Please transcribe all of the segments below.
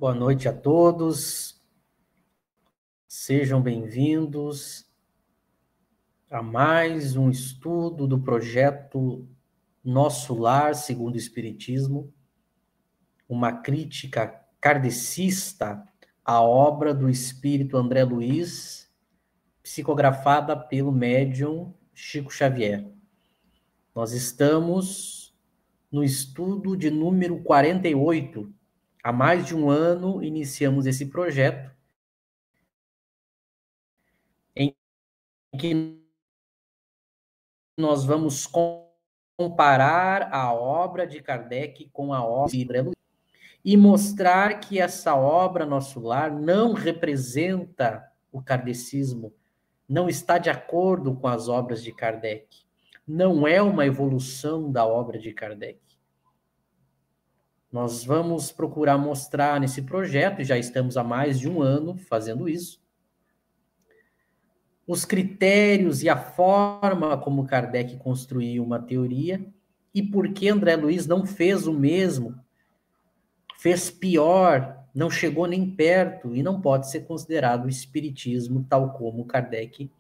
Boa noite a todos, sejam bem-vindos a mais um estudo do projeto Nosso Lar segundo o Espiritismo, uma crítica kardecista à obra do espírito André Luiz, psicografada pelo médium Chico Xavier. Nós estamos no estudo de número 48. Há mais de um ano iniciamos esse projeto, em que nós vamos comparar a obra de Kardec com a obra de André Luiz e mostrar que essa obra, Nosso Lar, não representa o kardecismo, não está de acordo com as obras de Kardec, não é uma evolução da obra de Kardec. Nós vamos procurar mostrar nesse projeto, e já estamos há mais de um ano fazendo isso, os critérios e a forma como Kardec construiu uma teoria e por que André Luiz não fez o mesmo, fez pior, não chegou nem perto e não pode ser considerado o espiritismo tal como Kardec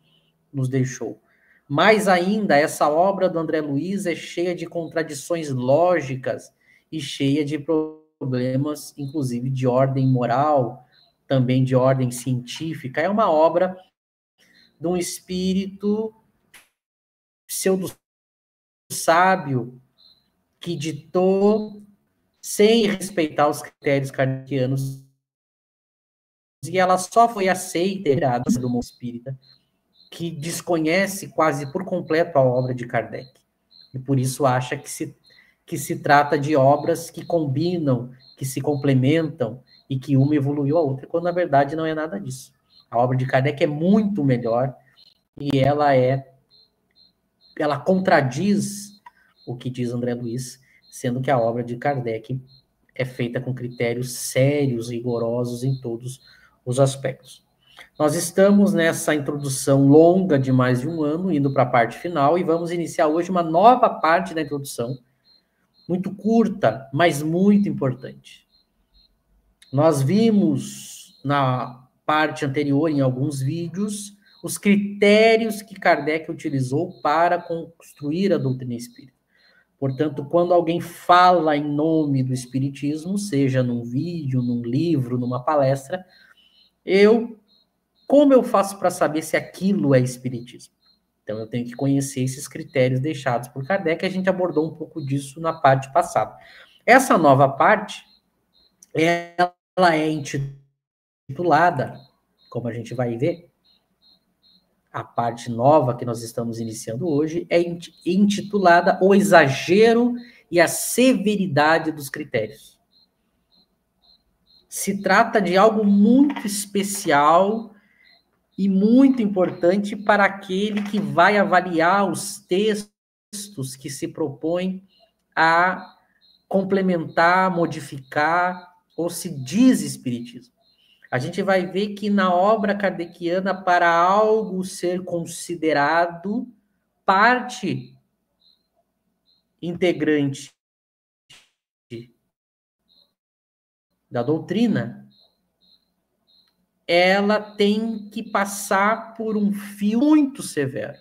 nos deixou. Mais ainda, essa obra do André Luiz é cheia de contradições lógicas e cheia de problemas, inclusive de ordem moral, também de ordem científica. É uma obra de um espírito pseudo-sábio que ditou sem respeitar os critérios kardecianos, e ela só foi aceita do mundo espírita, que desconhece quase por completo a obra de Kardec. E por isso acha que se trata de obras que combinam, que se complementam, e que uma evoluiu a outra, quando na verdade não é nada disso. A obra de Kardec é muito melhor, e ela contradiz o que diz André Luiz, sendo que a obra de Kardec é feita com critérios sérios, rigorosos em todos os aspectos. Nós estamos nessa introdução longa de mais de um ano, indo para a parte final, e vamos iniciar hoje uma nova parte da introdução, muito curta, mas muito importante. Nós vimos na parte anterior, em alguns vídeos, os critérios que Kardec utilizou para construir a doutrina espírita. Portanto, quando alguém fala em nome do espiritismo, seja num vídeo, num livro, numa palestra, como eu faço para saber se aquilo é espiritismo? Então, eu tenho que conhecer esses critérios deixados por Kardec, a gente abordou um pouco disso na parte passada. Essa nova parte, ela é intitulada, como a gente vai ver, a parte nova que nós estamos iniciando hoje é intitulada O Exagero e a Severidade dos Critérios. Se trata de algo muito especial e muito importante para aquele que vai avaliar os textos que se propõem a complementar, modificar ou se diz espiritismo. A gente vai ver que na obra kardeciana, para algo ser considerado parte integrante da doutrina, ela tem que passar por um filtro muito severo.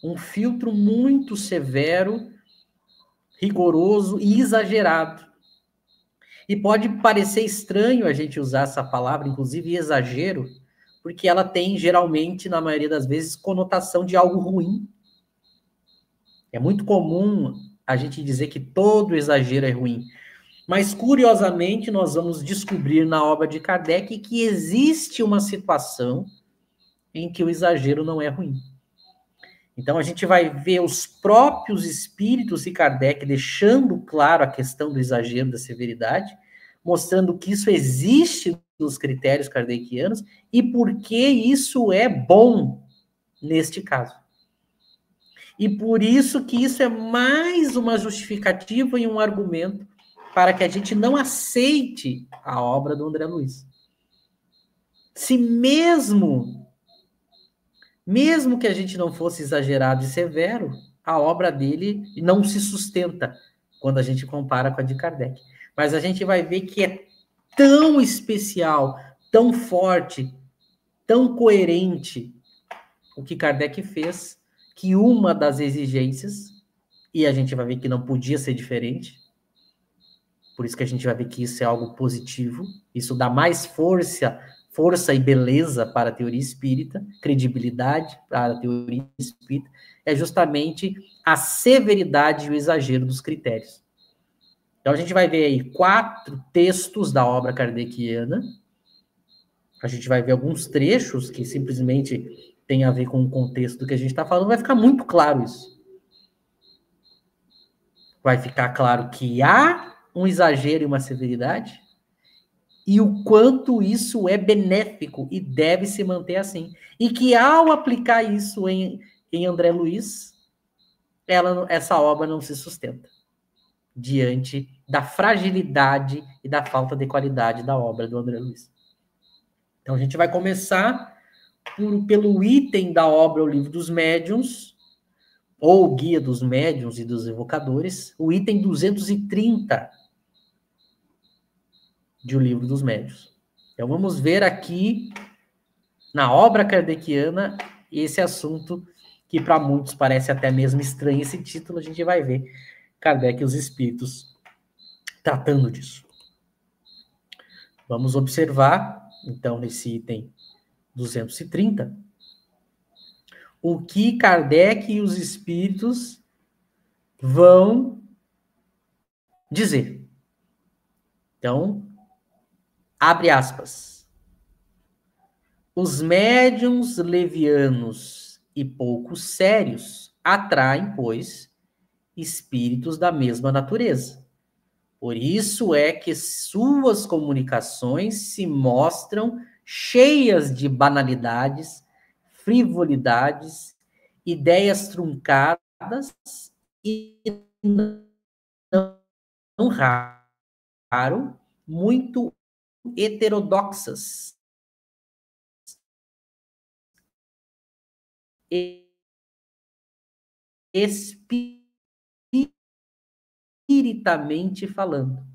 Um filtro muito severo, rigoroso e exagerado. E pode parecer estranho a gente usar essa palavra, inclusive exagero, porque ela tem, geralmente, na maioria das vezes, conotação de algo ruim. É muito comum a gente dizer que todo exagero é ruim. Mas, curiosamente, nós vamos descobrir na obra de Kardec que existe uma situação em que o exagero não é ruim. Então, a gente vai ver os próprios espíritos e Kardec deixando claro a questão do exagero, da severidade, mostrando que isso existe nos critérios kardecianos e por que isso é bom neste caso. E por isso que isso é mais uma justificativa e um argumento para que a gente não aceite a obra do André Luiz. Se mesmo que a gente não fosse exagerado e severo, a obra dele não se sustenta quando a gente compara com a de Kardec. Mas a gente vai ver que é tão especial, tão forte, tão coerente o que Kardec fez, que uma das exigências, e a gente vai ver que não podia ser diferente, por isso que a gente vai ver que isso é algo positivo, isso dá mais força e beleza para a teoria espírita, credibilidade para a teoria espírita, é justamente a severidade e o exagero dos critérios. Então a gente vai ver aí 4 textos da obra kardeciana, a gente vai ver alguns trechos que simplesmente tem a ver com o contexto do que a gente está falando, vai ficar muito claro isso. Vai ficar claro que há um exagero e uma severidade, e o quanto isso é benéfico e deve se manter assim. E que ao aplicar isso em André Luiz, essa obra não se sustenta diante da fragilidade e da falta de qualidade da obra do André Luiz. Então a gente vai começar pelo item da obra O Livro dos Médiuns, ou o Guia dos Médiuns e dos Evocadores, o item 230 de O Livro dos Médiuns. Então vamos ver aqui, na obra kardeciana, esse assunto que para muitos parece até mesmo estranho esse título, a gente vai ver Kardec e os Espíritos tratando disso. Vamos observar, então, nesse item 230, o que Kardec e os Espíritos vão dizer. Então, abre aspas. Os médiuns levianos e pouco sérios atraem, pois, espíritos da mesma natureza. Por isso é que suas comunicações se mostram cheias de banalidades, frivolidades, ideias truncadas e, não raro, muito heterodoxas. Espiritamente falando.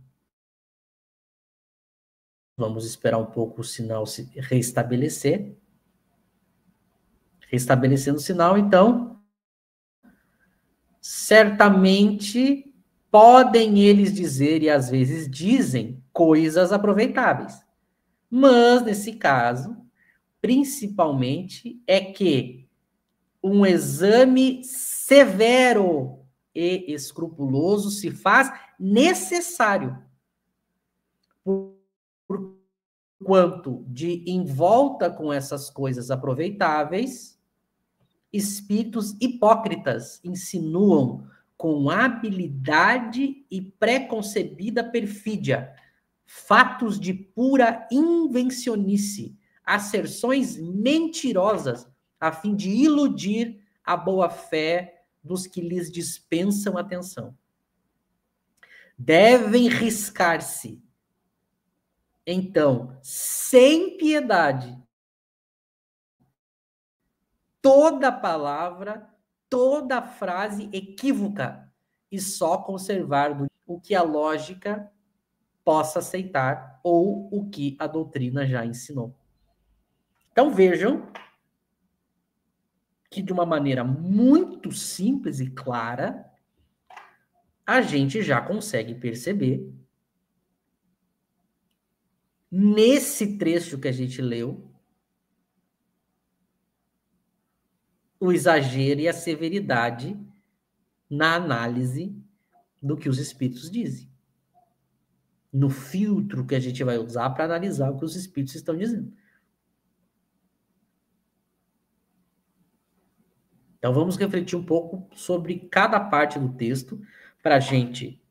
Vamos esperar um pouco o sinal se restabelecer. Restabelecendo o sinal, então, certamente podem eles dizer, e às vezes dizem, coisas aproveitáveis. Mas, nesse caso, principalmente, é que um exame severo e escrupuloso se faz necessário, por quanto de em volta com essas coisas aproveitáveis, espíritos hipócritas insinuam com habilidade e preconcebida perfídia fatos de pura invencionice, asserções mentirosas, a fim de iludir a boa-fé dos que lhes dispensam atenção. Devem riscar-se, então, sem piedade, toda palavra, toda frase equívoca e só conservar o que a lógica possa aceitar ou o que a doutrina já ensinou. Então vejam que de uma maneira muito simples e clara, a gente já consegue perceber nesse trecho que a gente leu o exagero e a severidade na análise do que os espíritos dizem. No filtro que a gente vai usar para analisar o que os espíritos estão dizendo. Então vamos refletir um pouco sobre cada parte do texto para a gente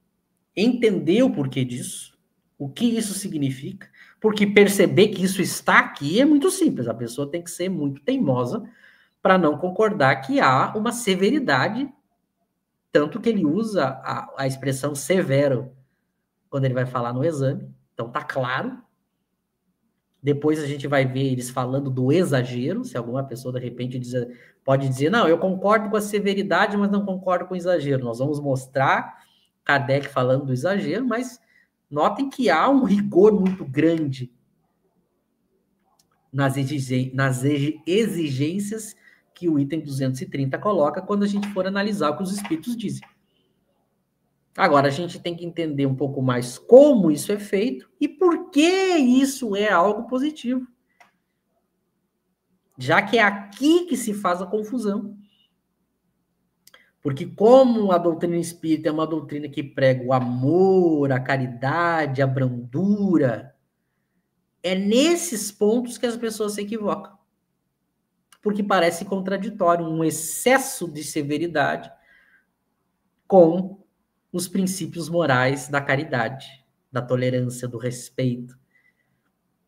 entender o porquê disso, o que isso significa, porque perceber que isso está aqui é muito simples. A pessoa tem que ser muito teimosa para não concordar que há uma severidade, tanto que ele usa a expressão severo quando ele vai falar no exame. Então tá claro. Depois a gente vai ver eles falando do exagero, se alguma pessoa de repente pode dizer, não, eu concordo com a severidade, mas não concordo com o exagero. Nós vamos mostrar Kardec falando do exagero, mas Notem que há um rigor muito grande nas exigências que o item 230 coloca quando a gente for analisar o que os espíritos dizem. Agora, a gente tem que entender um pouco mais como isso é feito e por que isso é algo positivo. Já que é aqui que se faz a confusão. Porque como a doutrina espírita é uma doutrina que prega o amor, a caridade, a brandura, é nesses pontos que as pessoas se equivocam. Porque parece contraditório um excesso de severidade com os princípios morais da caridade, da tolerância, do respeito.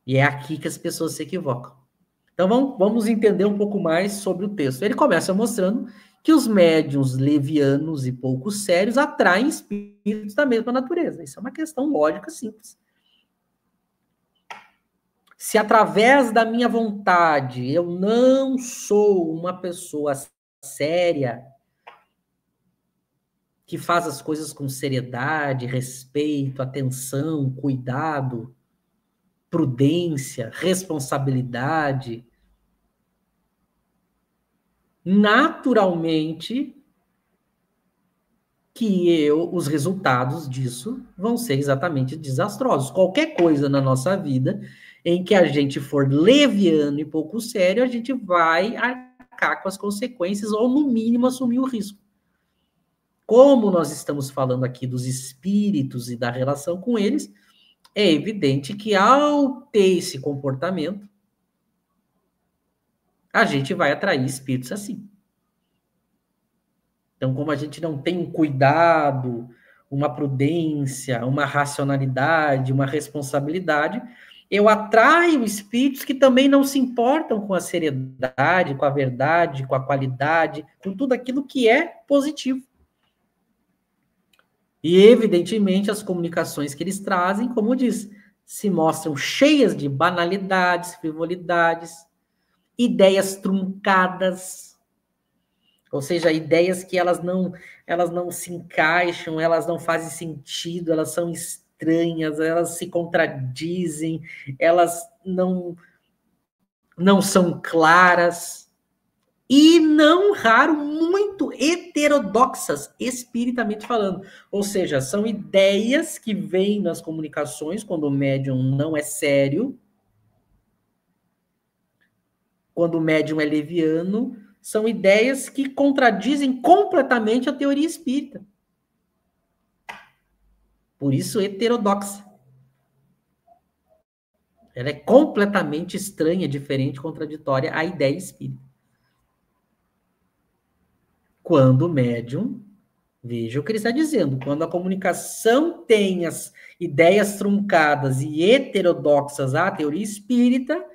E é aqui que as pessoas se equivocam. Então vamos entender um pouco mais sobre o texto. Ele começa mostrando que os médiuns levianos e pouco sérios atraem espíritos da mesma natureza. Isso é uma questão lógica simples. Se através da minha vontade eu não sou uma pessoa séria, que faz as coisas com seriedade, respeito, atenção, cuidado, prudência, responsabilidade, naturalmente que os resultados disso vão ser exatamente desastrosos. Qualquer coisa na nossa vida em que a gente for leviano e pouco sério, a gente vai arcar com as consequências ou, no mínimo, assumir o risco. Como nós estamos falando aqui dos espíritos e da relação com eles, é evidente que ao ter esse comportamento, a gente vai atrair espíritos assim. Então, como a gente não tem um cuidado, uma prudência, uma racionalidade, uma responsabilidade, eu atraio espíritos que também não se importam com a seriedade, com a verdade, com a qualidade, com tudo aquilo que é positivo. E, evidentemente, as comunicações que eles trazem, como diz, se mostram cheias de banalidades, frivolidades, ideias truncadas, ou seja, ideias que elas não se encaixam, elas não fazem sentido, elas são estranhas, elas se contradizem, elas não são claras, e não raro, muito heterodoxas, espiritamente falando. Ou seja, são ideias que vêm nas comunicações, quando o médium não é sério, quando o médium é leviano, são ideias que contradizem completamente a teoria espírita. Por isso, heterodoxa. Ela é completamente estranha, diferente, contraditória à ideia espírita. Quando o médium, veja o que ele está dizendo, quando a comunicação tem as ideias truncadas e heterodoxas à teoria espírita,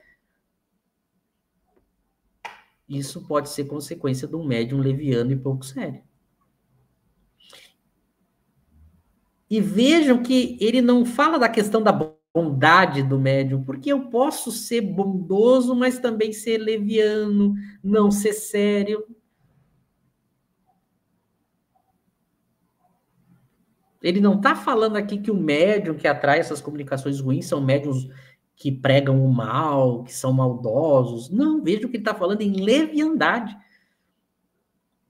isso pode ser consequência de um médium leviano e pouco sério. E vejam que ele não fala da questão da bondade do médium, porque eu posso ser bondoso, mas também ser leviano, não ser sério. Ele não está falando aqui que o médium que atrai essas comunicações ruins são médiums que pregam o mal, que são maldosos. Não, veja o que ele está falando em leviandade.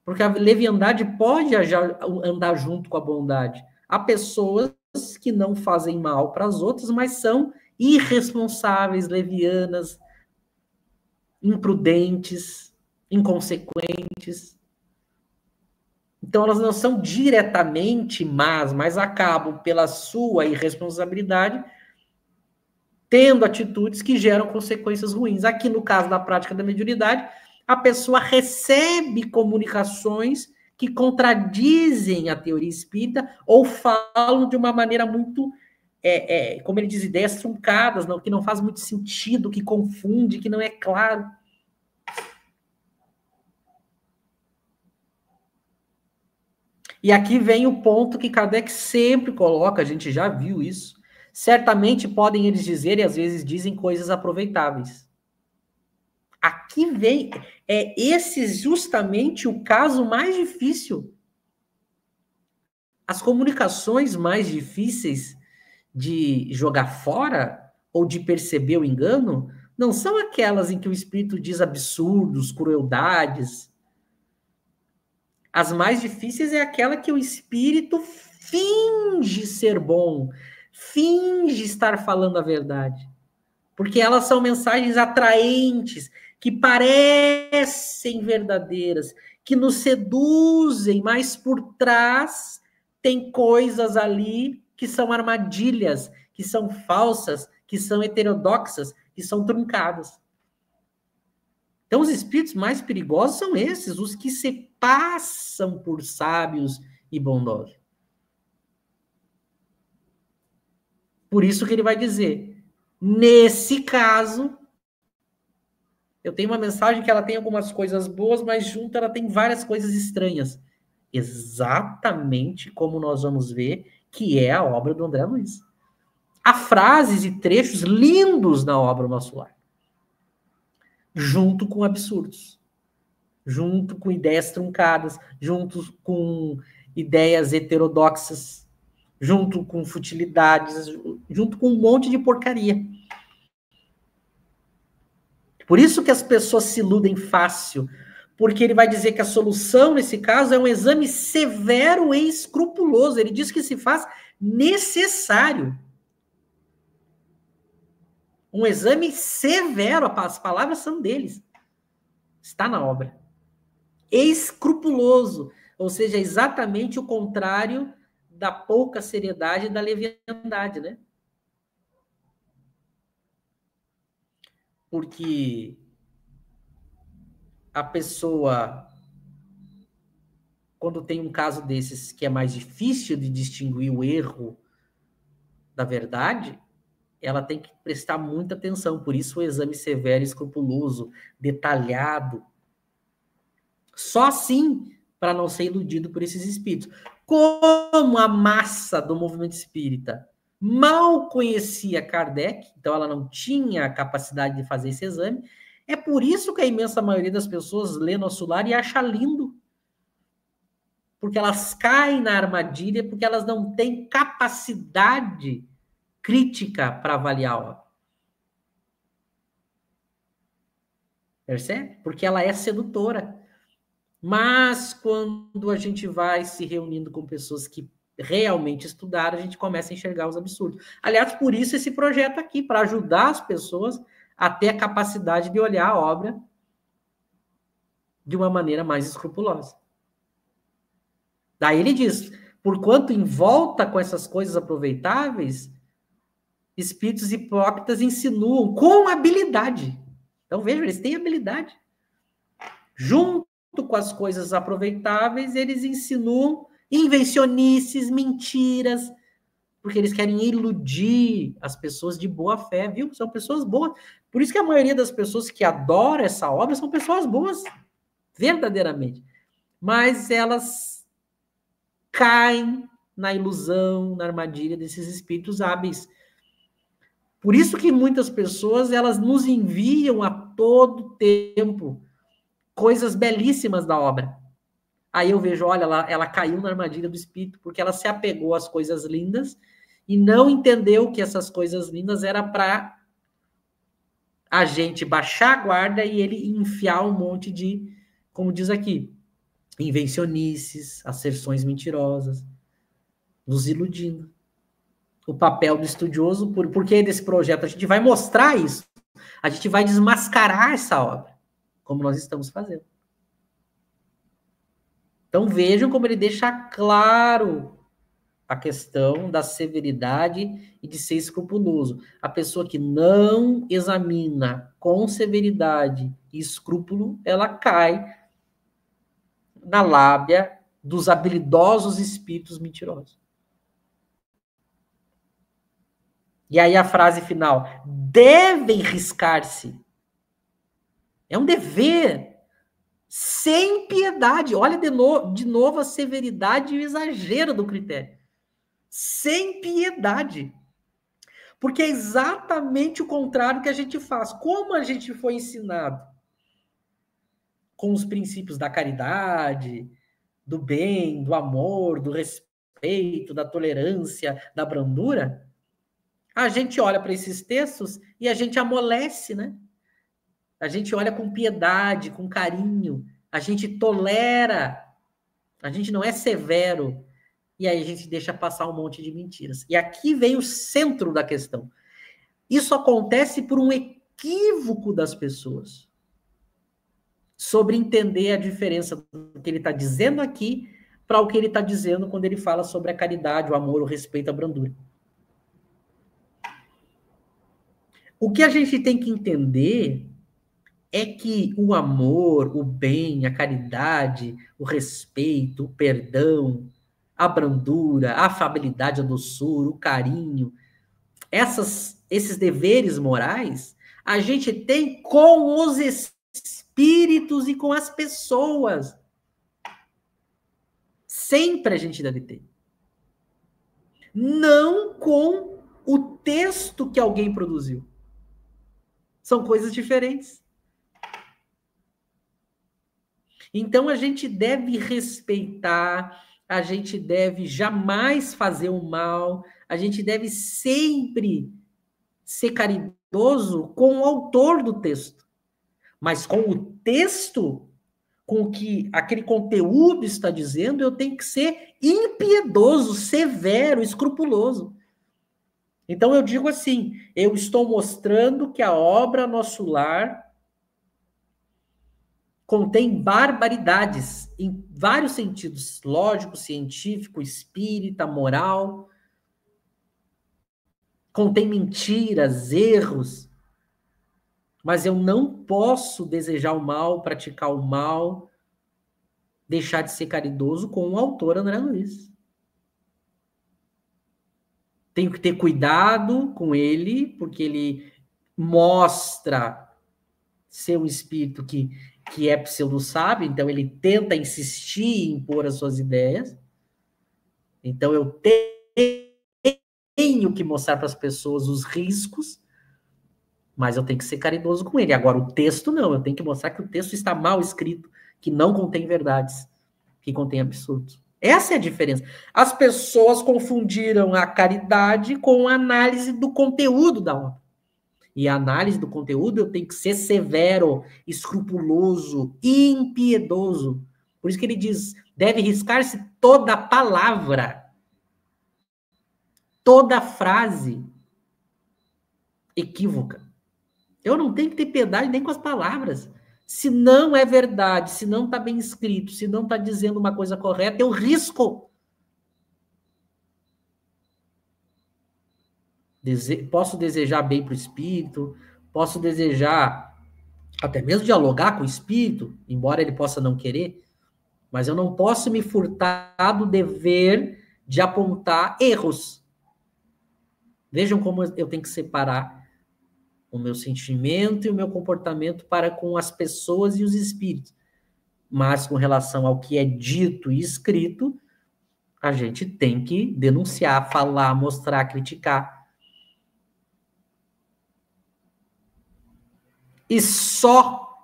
Porque a leviandade pode andar junto com a bondade. Há pessoas que não fazem mal para as outras, mas são irresponsáveis, levianas, imprudentes, inconsequentes. Então, elas não são diretamente más, mas acabam, pela sua irresponsabilidade, tendo atitudes que geram consequências ruins. Aqui, no caso da prática da mediunidade, a pessoa recebe comunicações que contradizem a teoria espírita ou falam de uma maneira muito, como ele diz, ideias truncadas, não, que não faz muito sentido, que confunde, que não é claro. E aqui vem o ponto que Kardec sempre coloca, a gente já viu isso. Certamente podem eles dizer, e às vezes dizem coisas aproveitáveis. Aqui vem, esse justamente o caso mais difícil. As comunicações mais difíceis de jogar fora ou de perceber o engano não são aquelas em que o espírito diz absurdos, crueldades. As mais difíceis é aquela que o espírito finge ser bom, finge estar falando a verdade. Porque elas são mensagens atraentes, que parecem verdadeiras, que nos seduzem, mas por trás tem coisas ali que são armadilhas, que são falsas, que são heterodoxas, que são truncadas. Então, os espíritos mais perigosos são esses, os que se passam por sábios e bondosos. Por isso que ele vai dizer, nesse caso, eu tenho uma mensagem que ela tem algumas coisas boas, mas junto ela tem várias coisas estranhas. Exatamente como nós vamos ver que é a obra do André Luiz. Há frases e trechos lindos na obra Nosso Lar. Junto com absurdos. Junto com ideias truncadas. Junto com ideias heterodoxas. Junto com futilidades. Junto com um monte de porcaria. Por isso que as pessoas se iludem fácil, porque ele vai dizer que a solução, nesse caso, é um exame severo e escrupuloso. Ele diz que se faz necessário. Um exame severo, as palavras são deles. Está na obra. Escrupuloso, ou seja, exatamente o contrário da pouca seriedade e da leviandade, né? Porque a pessoa, quando tem um caso desses que é mais difícil de distinguir o erro da verdade, ela tem que prestar muita atenção. Por isso o exame severo, escrupuloso, detalhado. Só assim, para não ser iludido por esses espíritos. Como a massa do movimento espírita mal conhecia Kardec, então ela não tinha a capacidade de fazer esse exame, é por isso que a imensa maioria das pessoas lê Nosso Lar e acha lindo. Porque elas caem na armadilha, porque elas não têm capacidade crítica para avaliar a obra. Percebe? Porque ela é sedutora. Mas quando a gente vai se reunindo com pessoas que realmente estudaram, a gente começa a enxergar os absurdos. Aliás, por isso esse projeto aqui, para ajudar as pessoas a ter a capacidade de olhar a obra de uma maneira mais escrupulosa. Daí ele diz, porquanto em volta com essas coisas aproveitáveis, espíritos hipócritas insinuam com habilidade. Então, vejam, eles têm habilidade. Junto com as coisas aproveitáveis, eles insinuam invencionices, mentiras, porque eles querem iludir as pessoas de boa fé, viu? São pessoas boas. Por isso que a maioria das pessoas que adoram essa obra são pessoas boas, verdadeiramente. Mas elas caem na ilusão, na armadilha desses espíritos hábeis. Por isso que muitas pessoas, elas nos enviam a todo tempo coisas belíssimas da obra. Aí eu vejo, olha, ela caiu na armadilha do espírito, porque ela se apegou às coisas lindas e não entendeu que essas coisas lindas era para a gente baixar a guarda e ele enfiar um monte de, como diz aqui, invencionices, asserções mentirosas, nos iludindo. O papel do estudioso, por que desse projeto? A gente vai mostrar isso. A gente vai desmascarar essa obra, como nós estamos fazendo. Então vejam como ele deixa claro a questão da severidade e de ser escrupuloso. A pessoa que não examina com severidade e escrúpulo, ela cai na lábia dos habilidosos espíritos mentirosos. E aí a frase final, devem riscar-se. É um dever, sem piedade. Olha de novo a severidade e o exagero do critério. Sem piedade. Porque é exatamente o contrário que a gente faz. Como a gente foi ensinado com os princípios da caridade, do bem, do amor, do respeito, da tolerância, da brandura, A gente olha para esses textos e a gente amolece, né? A gente olha com piedade, com carinho, a gente tolera, a gente não é severo, e aí a gente deixa passar um monte de mentiras. E aqui vem o centro da questão. Isso acontece por um equívoco das pessoas sobre entender a diferença do que ele está dizendo aqui para o que ele está dizendo quando ele fala sobre a caridade, o amor, o respeito, a brandura. O que a gente tem que entender é que o amor, o bem, a caridade, o respeito, o perdão, a brandura, a afabilidade, a doçura, o carinho, esses deveres morais, a gente tem com os espíritos e com as pessoas. Sempre a gente deve ter. Não com o texto que alguém produziu. São coisas diferentes. Então, a gente deve respeitar, a gente deve jamais fazer o mal, a gente deve sempre ser caridoso com o autor do texto. Mas com o texto, com o que aquele conteúdo está dizendo, eu tenho que ser impiedoso, severo, escrupuloso. Então, eu digo assim, eu estou mostrando que a obra Nosso Lar contém barbaridades em vários sentidos, lógico, científico, espírita, moral. Contém mentiras, erros. Mas eu não posso desejar o mal, praticar o mal, deixar de ser caridoso com o autor André Luiz. Tenho que ter cuidado com ele, porque ele mostra ser um espírito que é pseudo-sábio, então ele tenta insistir em impor as suas ideias. Então eu tenho que mostrar para as pessoas os riscos, mas eu tenho que ser caridoso com ele. Agora, o texto não, eu tenho que mostrar que o texto está mal escrito, que não contém verdades, que contém absurdos. Essa é a diferença. As pessoas confundiram a caridade com a análise do conteúdo da obra. E a análise do conteúdo eu tenho que ser severo, escrupuloso, impiedoso. Por isso que ele diz, deve riscar-se toda palavra, toda frase equívoca. Eu não tenho que ter piedade nem com as palavras. Se não é verdade, se não está bem escrito, se não está dizendo uma coisa correta, eu risco. Posso desejar bem para o espírito, posso desejar até mesmo dialogar com o espírito, embora ele possa não querer, mas eu não posso me furtar do dever de apontar erros. Vejam como eu tenho que separar o meu sentimento e o meu comportamento para com as pessoas e os espíritos. Mas com relação ao que é dito e escrito, a gente tem que denunciar, falar, mostrar, criticar. E só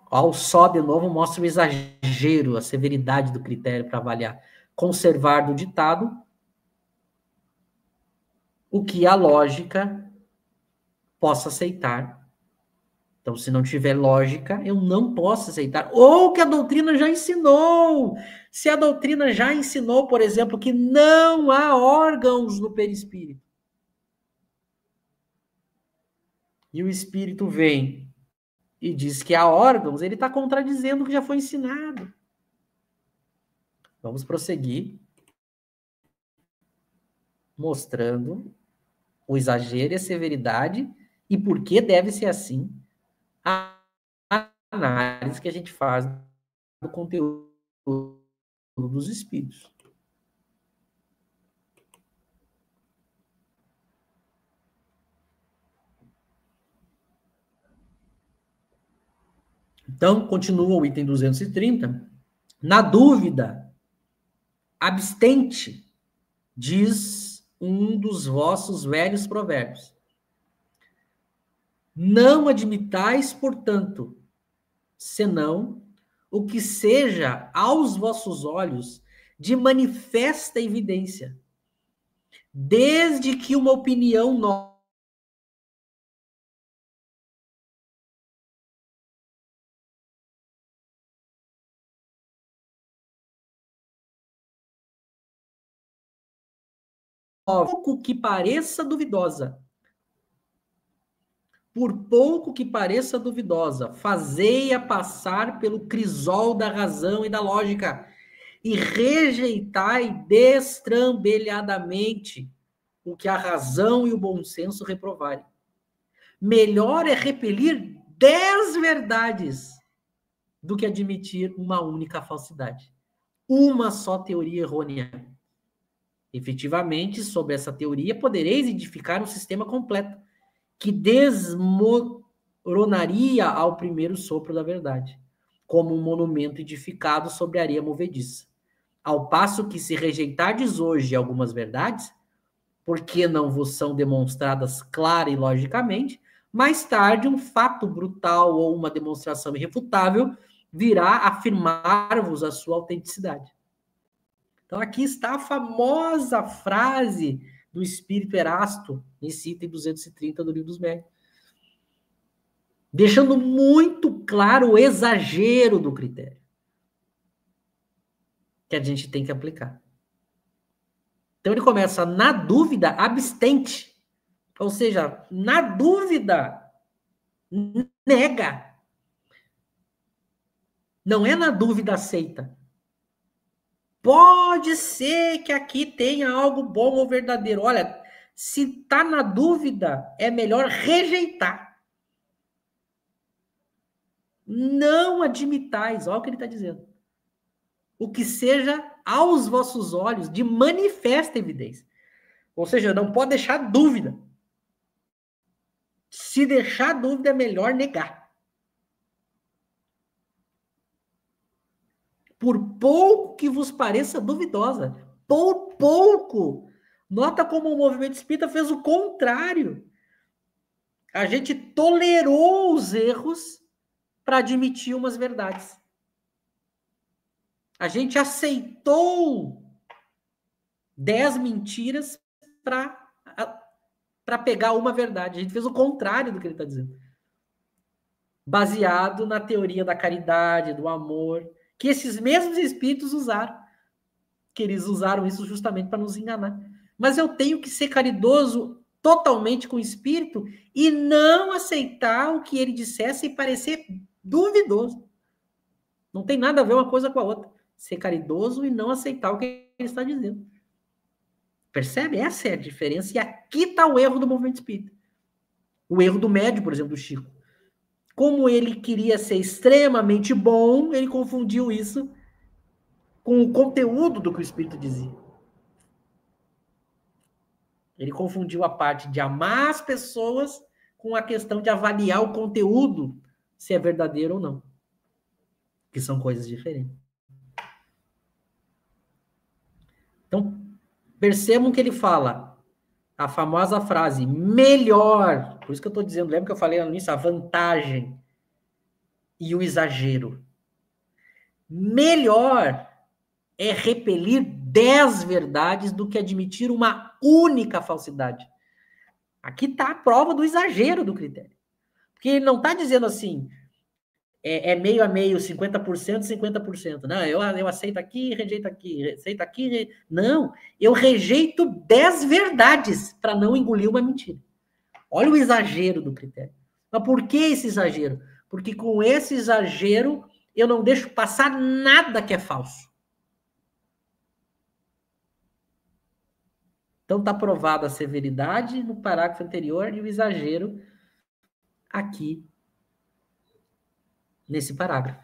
de novo mostra o exagero, a severidade do critério para avaliar. Conservar do ditado o que a lógica possa aceitar. Então, se não tiver lógica, eu não posso aceitar. Ou que a doutrina já ensinou. Se a doutrina já ensinou, por exemplo, que não há órgãos no perispírito. E o espírito vem e diz que há órgãos, ele está contradizendo o que já foi ensinado. Vamos prosseguir mostrando o exagero e a severidade e por que deve ser assim a análise que a gente faz do conteúdo dos espíritos. Então, continua o item 230. Na dúvida, abstente, diz um dos vossos velhos provérbios. Não admitais, portanto, senão o que seja aos vossos olhos de manifesta evidência, desde que uma opinião pouco que pareça duvidosa, por pouco que pareça duvidosa, fazei-a passar pelo crisol da razão e da lógica, e rejeitai destrambelhadamente o que a razão e o bom senso reprovarem. Melhor é repelir 10 verdades do que admitir uma única falsidade. Uma só teoria errônea. Efetivamente, sobre essa teoria, podereis edificar um sistema completo, que desmoronaria ao primeiro sopro da verdade, como um monumento edificado sobre areia movediça. Ao passo que, se rejeitardes hoje algumas verdades, porque não vos são demonstradas clara e logicamente, mais tarde um fato brutal ou uma demonstração irrefutável virá afirmar-vos a sua autenticidade. Então aqui está a famosa frase do Espírito Erasto, nesse item 230 do Livro dos Médiuns, deixando muito claro o exagero do critério que a gente tem que aplicar. Então ele começa, na dúvida, abstente. Ou seja, na dúvida, nega. Não é na dúvida, aceita. Pode ser que aqui tenha algo bom ou verdadeiro. Olha, se está na dúvida, é melhor rejeitar. Não admitais, olha o que ele está dizendo. O que seja aos vossos olhos de manifesta evidência. Ou seja, não pode deixar dúvida. Se deixar dúvida, é melhor negar. Por pouco que vos pareça duvidosa. Por pouco. Nota como o movimento espírita fez o contrário. A gente tolerou os erros para admitir umas verdades. A gente aceitou 10 mentiras para pegar uma verdade. A gente fez o contrário do que ele está dizendo. Baseado na teoria da caridade, do amor, que esses mesmos espíritos usaram. Que eles usaram isso justamente para nos enganar. Mas eu tenho que ser caridoso totalmente com o espírito e não aceitar o que ele dissesse e parecer duvidoso. Não tem nada a ver uma coisa com a outra. Ser caridoso e não aceitar o que ele está dizendo. Percebe? Essa é a diferença. E aqui está o erro do movimento espírita. O erro do médium, por exemplo, do Chico. Como ele queria ser extremamente bom, ele confundiu isso com o conteúdo do que o espírito dizia. Ele confundiu a parte de amar as pessoas com a questão de avaliar o conteúdo, se é verdadeiro ou não. Que são coisas diferentes. Então, percebam que ele fala a famosa frase, melhor. Por isso que eu estou dizendo, lembra que eu falei no início, a vantagem e o exagero. Melhor é repelir 10 verdades do que admitir uma única falsidade. Aqui está a prova do exagero do critério. Porque ele não está dizendo assim, é meio a meio, 50%, 50%. Não, eu aceito aqui, rejeito aqui, aceito aqui. Não, eu rejeito 10 verdades para não engolir uma mentira. Olha o exagero do critério. Mas por que esse exagero? Porque com esse exagero eu não deixo passar nada que é falso. Então está provada a severidade no parágrafo anterior e o exagero aqui nesse parágrafo.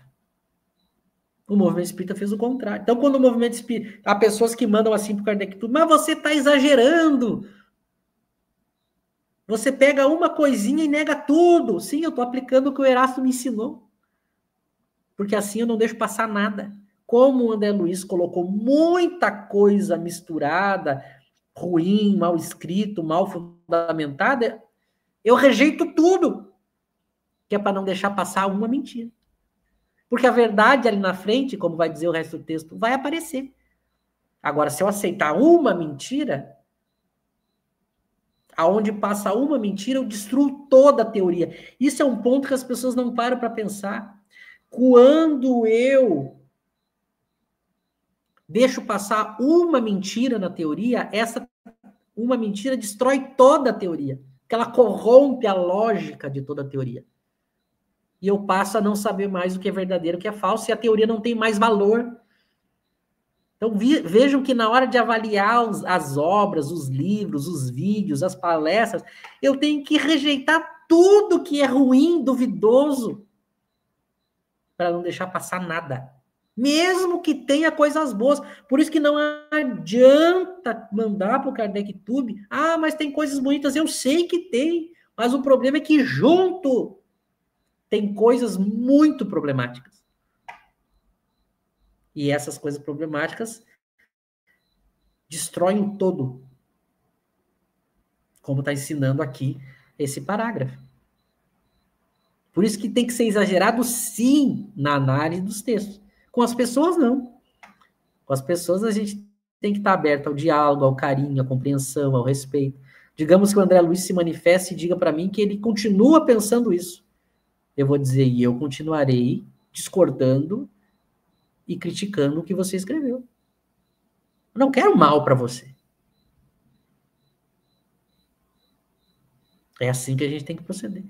O movimento espírita fez o contrário. Então, quando o movimento espírita... Há pessoas que mandam assim para o Kardec tudo, mas você está exagerando. Você pega uma coisinha e nega tudo. Sim, eu estou aplicando o que o Erasto me ensinou. Porque assim eu não deixo passar nada. Como o André Luiz colocou muita coisa misturada, ruim, mal escrito, mal fundamentada, eu rejeito tudo. Que é para não deixar passar uma mentira. Porque a verdade ali na frente, como vai dizer o resto do texto, vai aparecer. Agora, se eu aceitar uma mentira, aonde passa uma mentira, eu destruo toda a teoria. Isso é um ponto que as pessoas não param para pensar. Quando eu deixo passar uma mentira na teoria, uma mentira destrói toda a teoria, porque ela corrompe a lógica de toda a teoria. E eu passo a não saber mais o que é verdadeiro, o que é falso, e a teoria não tem mais valor. Então, vejam que na hora de avaliar as obras, os livros, os vídeos, as palestras, eu tenho que rejeitar tudo que é ruim, duvidoso, para não deixar passar nada. Mesmo que tenha coisas boas. Por isso que não adianta mandar para o Kardec Tube. Ah, mas tem coisas bonitas. Eu sei que tem, mas o problema é que junto tem coisas muito problemáticas. E essas coisas problemáticas destroem o todo. Como está ensinando aqui esse parágrafo. Por isso que tem que ser exagerado, sim, na análise dos textos. Com as pessoas, não. Com as pessoas, a gente tem que estar aberto ao diálogo, ao carinho, à compreensão, ao respeito. Digamos que o André Luiz se manifeste e diga para mim que ele continua pensando isso. Eu vou dizer, e eu continuarei discordando e criticando o que você escreveu. Eu não quero mal para você. É assim que a gente tem que proceder.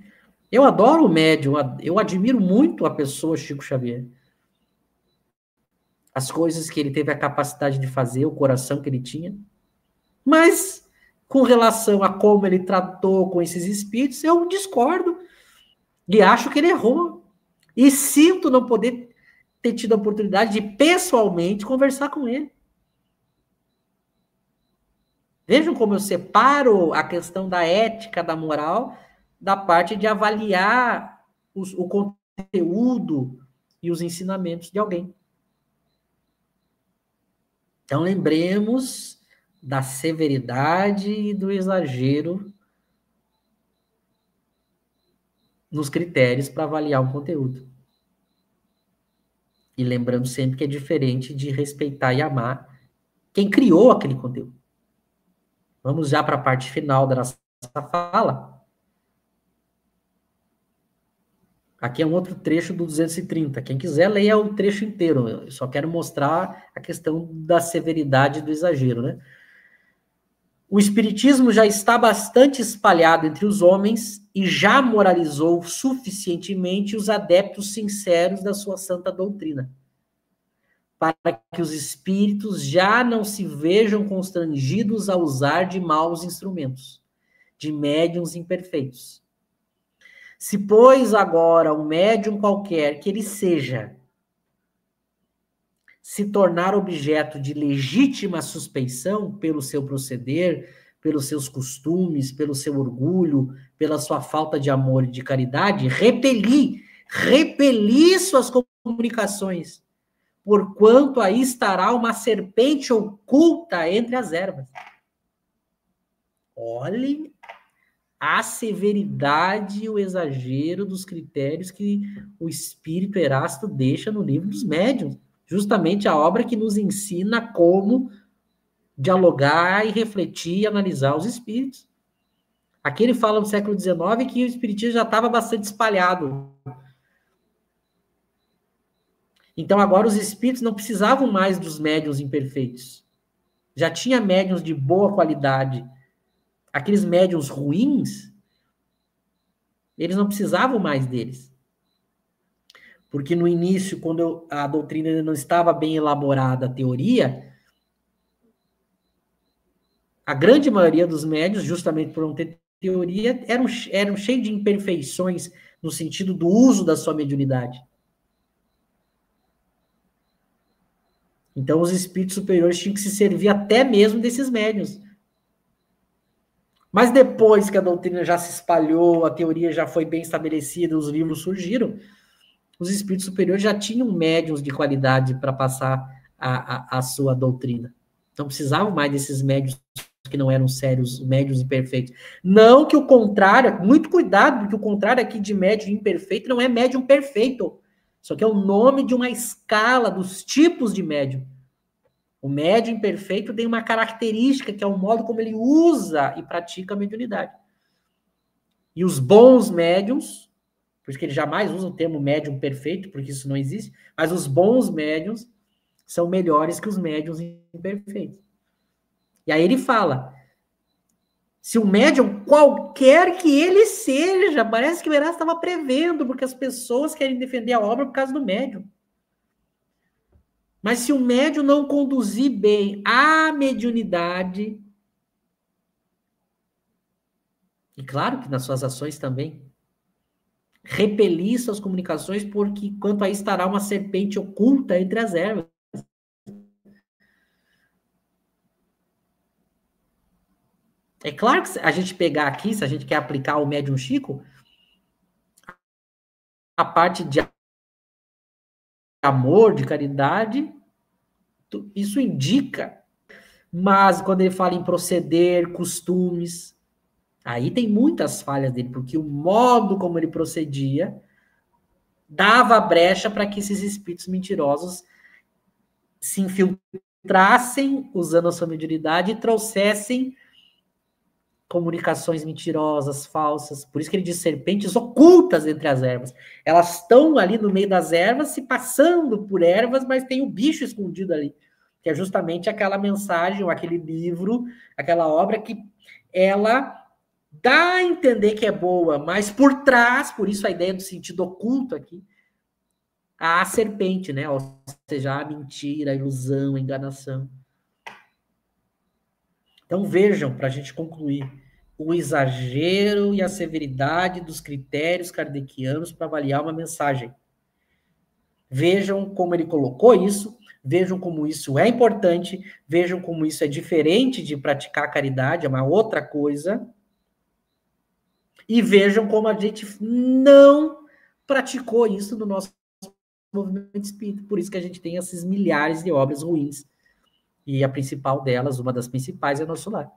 Eu adoro o médium, eu admiro muito a pessoa Chico Xavier. As coisas que ele teve a capacidade de fazer, o coração que ele tinha. Mas, com relação a como ele tratou com esses espíritos, eu discordo. E acho que ele errou. E sinto não poder ter tido a oportunidade de, pessoalmente, conversar com ele. Vejam como eu separo a questão da ética, da moral, da parte de avaliar o conteúdo e os ensinamentos de alguém. Então, lembremos da severidade e do exagero nos critérios para avaliar um conteúdo. E lembrando sempre que é diferente de respeitar e amar quem criou aquele conteúdo. Vamos já para a parte final da nossa fala. Aqui é um outro trecho do 230. Quem quiser, leia o trecho inteiro. Eu só quero mostrar a questão da severidade e do exagero, né? O espiritismo já está bastante espalhado entre os homens e já moralizou suficientemente os adeptos sinceros da sua santa doutrina, para que os espíritos já não se vejam constrangidos a usar de maus instrumentos, de médiuns imperfeitos. Se, pois, agora um médium qualquer que ele seja, se tornar objeto de legítima suspeição pelo seu proceder, pelos seus costumes, pelo seu orgulho, pela sua falta de amor e de caridade, repelir suas comunicações, porquanto aí estará uma serpente oculta entre as ervas. Olhem a severidade e o exagero dos critérios que o Espírito Erásto deixa no livro dos médiuns. Justamente a obra que nos ensina como dialogar e refletir e analisar os espíritos. Aqui ele fala no século XIX que o espiritismo já estava bastante espalhado. Então agora os espíritos não precisavam mais dos médiuns imperfeitos. Já tinha médiuns de boa qualidade. Aqueles médiuns ruins, eles não precisavam mais deles. Porque no início, quando a doutrina ainda não estava bem elaborada, a teoria, a grande maioria dos médiuns, justamente por não ter teoria, eram cheios de imperfeições no sentido do uso da sua mediunidade. Então, os espíritos superiores tinham que se servir até mesmo desses médiuns. Mas depois que a doutrina já se espalhou, a teoria já foi bem estabelecida, os livros surgiram, os espíritos superiores já tinham médiuns de qualidade para passar a sua doutrina. Não precisavam mais desses médiuns que não eram sérios, médiuns imperfeitos. Não que o contrário, muito cuidado, porque o contrário aqui de médium imperfeito não é médium perfeito. Isso aqui é o nome de uma escala dos tipos de médium. O médium imperfeito tem uma característica, que é o modo como ele usa e pratica a mediunidade. E os bons médiums, por isso que ele jamais usa o termo médium perfeito, porque isso não existe, mas os bons médiums são melhores que os médiums imperfeitos. E aí ele fala, Se o médium, qualquer que ele seja, parece que o Erasto estava prevendo, porque as pessoas querem defender a obra por causa do médium. Mas se o médium não conduzir bem a mediunidade, e claro que nas suas ações também, repelir suas comunicações, porque quanto aí estará uma serpente oculta entre as ervas. É claro que se a gente pegar aqui, se a gente quer aplicar o médium Chico, a parte de amor, de caridade, isso indica. Mas quando ele fala em proceder, costumes, aí tem muitas falhas dele, porque o modo como ele procedia dava brecha para que esses espíritos mentirosos se infiltrassem usando a sua mediunidade e trouxessem comunicações mentirosas, falsas. Por isso que ele diz serpentes ocultas entre as ervas. Elas estão ali no meio das ervas, se passando por ervas, mas tem o bicho escondido ali. Que é justamente aquela mensagem, ou aquele livro, aquela obra que ela dá a entender que é boa, mas por trás, por isso a ideia do sentido oculto aqui, a serpente, né? Ou seja, a mentira, a ilusão, a enganação. Então vejam, para a gente concluir, o exagero e a severidade dos critérios kardecianos para avaliar uma mensagem. Vejam como ele colocou isso, vejam como isso é importante, vejam como isso é diferente de praticar a caridade, é uma outra coisa, e vejam como a gente não praticou isso no nosso movimento espírita. Por isso que a gente tem esses milhares de obras ruins. E a principal delas, uma das principais, é Nosso Lar.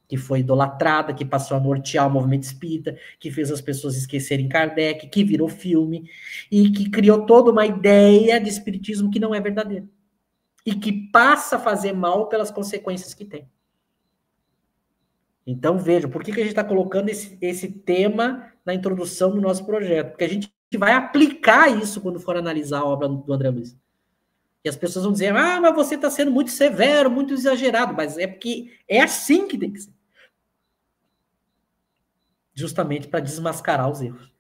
Que foi idolatrada, que passou a nortear o movimento espírita, que fez as pessoas esquecerem Kardec, que virou filme, e que criou toda uma ideia de espiritismo que não é verdadeira. E que passa a fazer mal pelas consequências que tem. Então, vejam, por que a gente está colocando esse tema na introdução do nosso projeto? Porque a gente vai aplicar isso quando for analisar a obra do André Luiz. E as pessoas vão dizer, mas você está sendo muito severo, muito exagerado. Mas é porque é assim que tem que ser. Justamente para desmascarar os erros.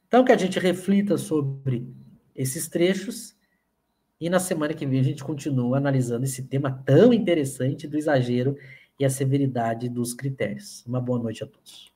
Então, que a gente reflita sobre esses trechos e na semana que vem a gente continua analisando esse tema tão interessante do exagero e a severidade dos critérios. Uma boa noite a todos.